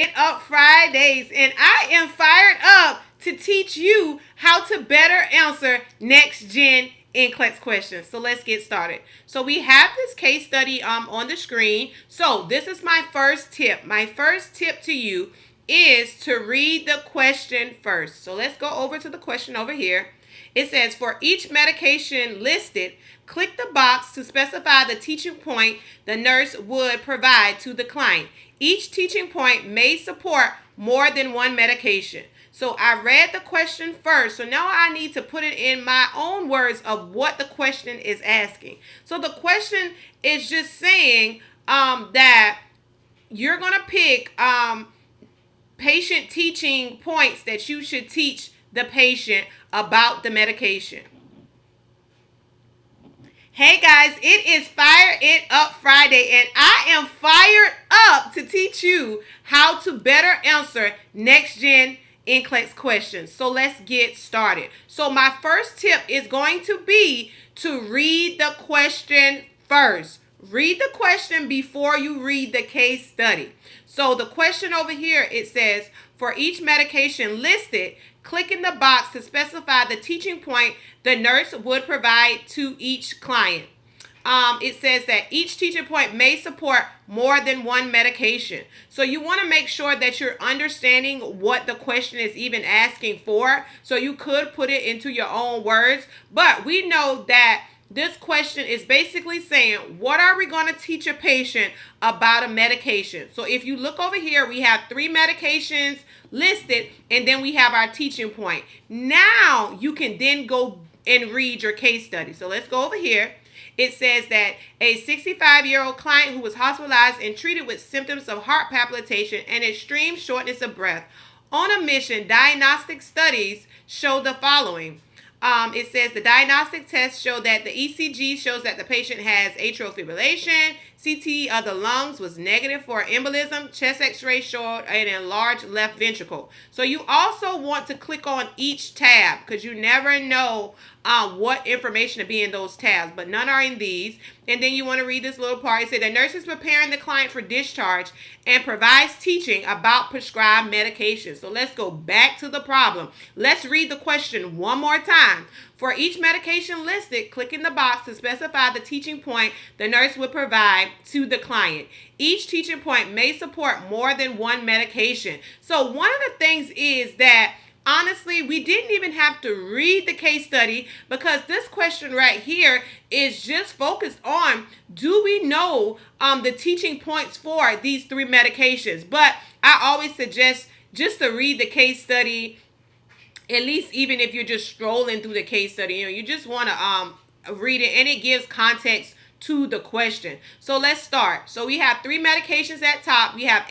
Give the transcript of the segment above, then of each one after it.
It Up Fridays, and I am fired up to teach you how to better answer next gen NCLEX questions. So let's get started. So we have this case study on the screen. So this is my first tip. My first tip to you is to read the question first. So let's go over to the question over here. It says, for each medication listed, click the box to specify the teaching point the nurse would provide to the client. Each teaching point may support more than one medication. So I read the question first. So now I need to put it in my own words of what the question is asking. So the question is just saying that you're going to pick patient teaching points that you should teach the patient about the medication. Hey guys, it is Fire It Up Friday, and I am fired up to teach you how to better answer next gen NCLEX questions. So let's get started. So my first tip is going to be to read the question first. Read the question before you read the case study. So the question over here, it says, for each medication listed, click in the box to specify the teaching point the nurse would provide to each client. It says that each teaching point may support more than one medication. So you want to make sure that you're understanding what the question is even asking for. So you could put it into your own words, but we know that this question is basically saying, what are we going to teach a patient about a medication? So if you look over here, we have 3 medications listed, and then we have our teaching point. Now you can then go and read your case study. So let's go over here. It says that a 65-year-old client who was hospitalized and treated with symptoms of heart palpitation and extreme shortness of breath. On a mission, diagnostic studies show the following. It says the diagnostic tests show that the ECG shows that the patient has atrial fibrillation. CT of the lungs was negative for embolism. Chest x-ray showed an enlarged left ventricle. So you also want to click on each tab because you never know what information to be in those tabs, but none are in these. And then you want to read this little part. It says the nurse is preparing the client for discharge and provides teaching about prescribed medications. So let's go back to the problem. Let's read the question one more time. For each medication listed, click in the box to specify the teaching point the nurse would provide to the client. Each teaching point may support more than one medication. So one of the things is that honestly, we didn't even have to read the case study because this question right here is just focused on, do we know the teaching points for these 3 medications? But I always suggest just to read the case study, at least even if you're just strolling through the case study. You just want to read it, and it gives context to the question. So let's start. So we have 3 medications at top. We have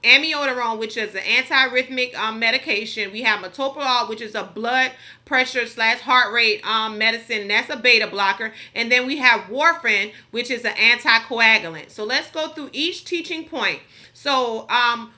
amiodarone, which is an antiarrhythmic medication. We have metoprolol, which is a blood pressure / heart rate medicine. That's a beta blocker. And then we have warfarin, which is an anticoagulant. So let's go through each teaching point. So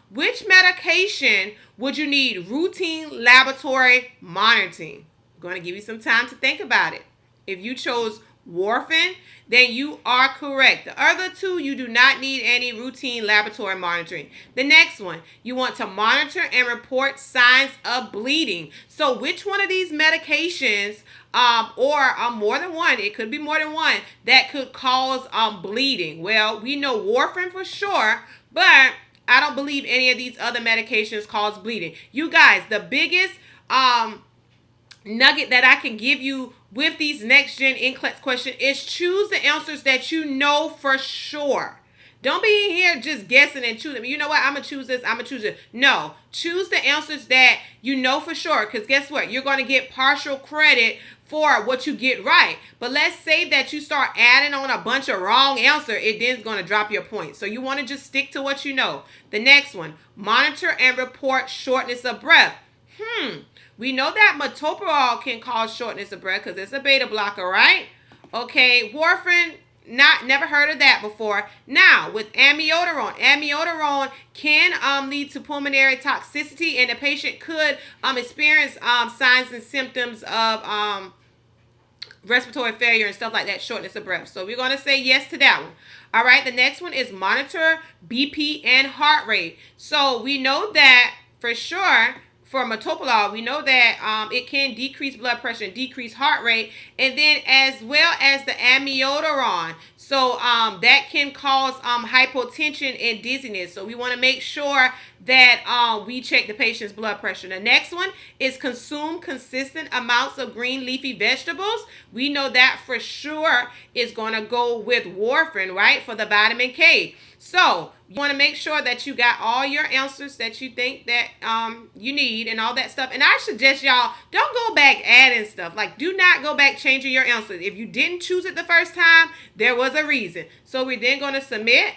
which medication would you need routine laboratory monitoring? I'm going to give you some time to think about it. If you chose warfarin, then you are correct. The other 2, you do not need any routine laboratory monitoring. The next one, you want to monitor and report signs of bleeding. So which one of these medications or more than one, it could be more than one, that could cause bleeding? Well, we know warfarin for sure, but I don't believe any of these other medications cause bleeding. You guys, the biggest nugget that I can give you with these next gen NCLEX questions is choose the answers that you know for sure. Don't be in here just guessing and choosing. You know what? I'm going to choose this. I'm going to choose it. No. Choose the answers that you know for sure. Because guess what? You're going to get partial credit for what you get right. But let's say that you start adding on a bunch of wrong answer. It then is going to drop your points. So you want to just stick to what you know. The next one. Monitor and report shortness of breath. We know that metoprolol can cause shortness of breath because it's a beta blocker, right? Okay, warfarin, never heard of that before. Now, with amiodarone can lead to pulmonary toxicity, and the patient could experience signs and symptoms of respiratory failure and stuff like that, shortness of breath. So we're going to say yes to that one. All right, the next one is monitor BP and heart rate. So we know that for sure for metoprolol, we know that it can decrease blood pressure and decrease heart rate, and then as well as the amiodarone. So that can cause hypotension and dizziness. So we want to make sure that we check the patient's blood pressure. The next one is consume consistent amounts of green leafy vegetables. We know that for sure is going to go with warfarin, right, for the vitamin K. So you want to make sure that you got all your answers that you think that you need and all that stuff. And I suggest y'all don't go back adding stuff. Like, do not go back changing your answers. If you didn't choose it the first time, there was a reason. So we're then going to submit,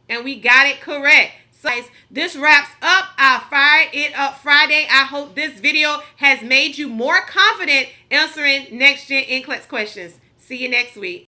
and we got it correct. So guys, this wraps up our Fire It Up Friday. I hope this video has made you more confident answering next gen NCLEX questions. See you next week.